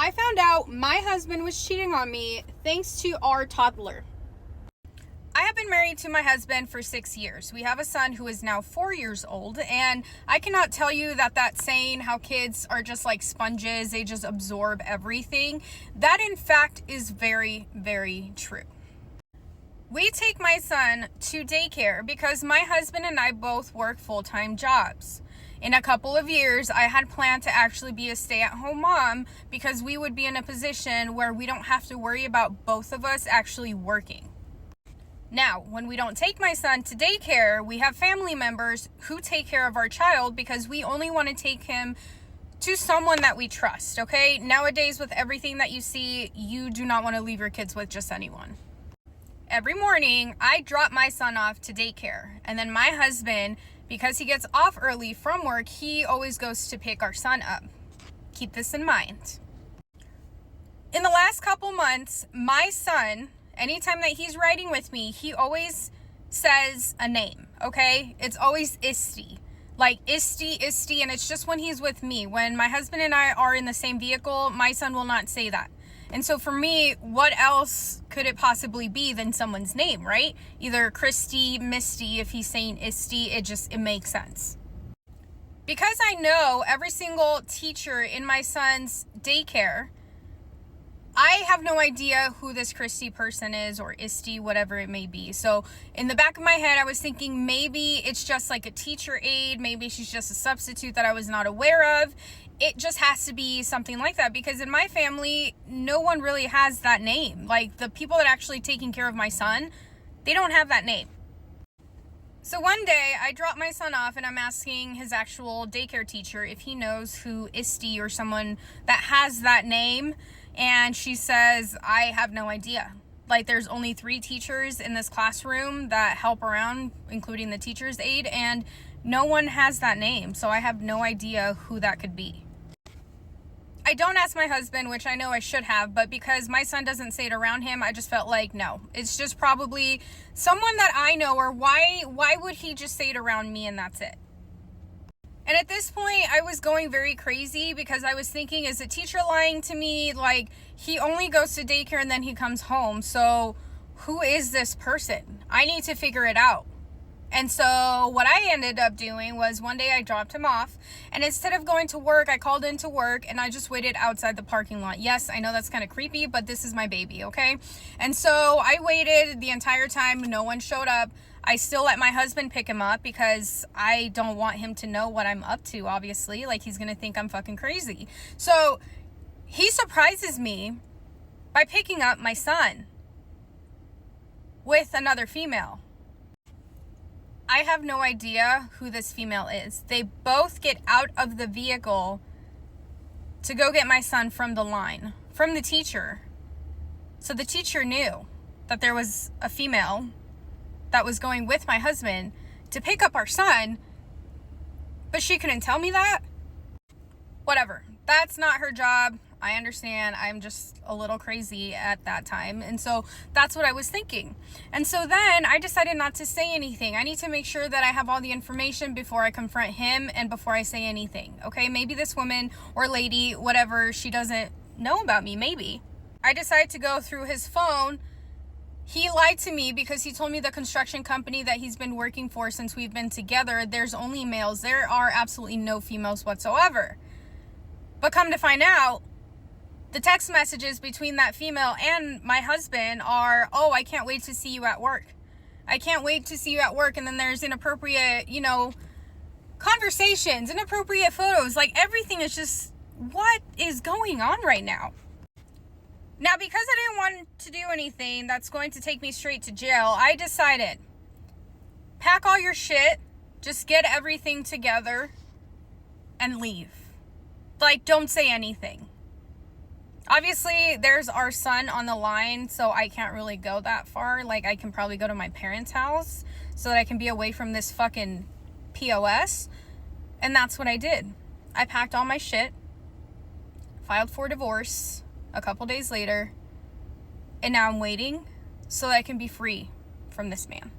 I found out my husband was cheating on me thanks to our toddler. I have been married to my husband for 6 years. We have a son who is now 4 years old, and I cannot tell you that saying how kids are just like sponges, they just absorb everything, that in fact is very, very true. We take my son to daycare because my husband and I both work full-time jobs. In a couple of years, I had planned to actually be a stay-at-home mom because we would be in a position where we don't have to worry about both of us actually working. Now, when we don't take my son to daycare, we have family members who take care of our child because we only want to take him to someone that we trust, okay? Nowadays, with everything that you see, you do not want to leave your kids with just anyone. Every morning, I drop my son off to daycare, and then my husband, because he gets off early from work, he always goes to pick our son up. Keep this in mind. In the last couple months, my son, anytime that he's riding with me, he always says a name, okay? It's always Isty. Like Isty, and it's just when he's with me. When my husband and I are in the same vehicle, my son will not say that. And so for me, what else could it possibly be than someone's name, right? Either Christy, Misty, if he's saying Isty, it makes sense. Because I know every single teacher in my son's daycare, I have no idea who this Christy person is, or Isty, whatever it may be. So in the back of my head, I was thinking maybe it's just like a teacher aide. Maybe she's just a substitute that I was not aware of. It just has to be something like that, because in my family, no one really has that name. Like, the people that are actually taking care of my son, they don't have that name. So one day I drop my son off and I'm asking his actual daycare teacher if he knows who Isty or someone that has that name. And she says, I have no idea. Like, there's only 3 teachers in this classroom that help around, including the teacher's aide, and no one has that name. So I have no idea who that could be. I don't ask my husband, which I know I should have, but because my son doesn't say it around him, I just felt like, no, it's just probably someone that I know, or why would he just say it around me and that's it? And at this point, I was going very crazy because I was thinking, is the teacher lying to me? Like, he only goes to daycare and then he comes home. So who is this person? I need to figure it out. And so what I ended up doing was one day I dropped him off, and instead of going to work, I called into work and I just waited outside the parking lot. Yes, I know that's kind of creepy, but this is my baby, okay? And so I waited the entire time. No one showed up. I still let my husband pick him up because I don't want him to know what I'm up to, obviously. Like, he's going to think I'm fucking crazy. So he surprises me by picking up my son with another female. I have no idea who this female is. They both get out of the vehicle to go get my son from the line, from the teacher. So the teacher knew that there was a female that was going with my husband to pick up our son, but she couldn't tell me that. Whatever. That's not her job. I understand. I'm just a little crazy at that time. And so that's what I was thinking. And so then I decided not to say anything. I need to make sure that I have all the information before I confront him and before I say anything. Okay? Maybe this woman or lady, whatever, she doesn't know about me. Maybe. I decided to go through his phone. He lied to me because he told me the construction company that he's been working for since we've been together, there's only males. There are absolutely no females whatsoever. But come to find out, the text messages between that female and my husband are, oh, I can't wait to see you at work. I can't wait to see you at work. And then there's inappropriate, conversations, inappropriate photos. Like, everything is just, what is going on right now? Now, because I didn't want to do anything that's going to take me straight to jail, I decided, pack all your shit, just get everything together and leave. Like, don't say anything. Obviously, there's our son on the line, so I can't really go that far. Like, I can probably go to my parents' house so that I can be away from this fucking POS. And that's what I did. I packed all my shit, filed for divorce a couple days later, and now I'm waiting so that I can be free from this man.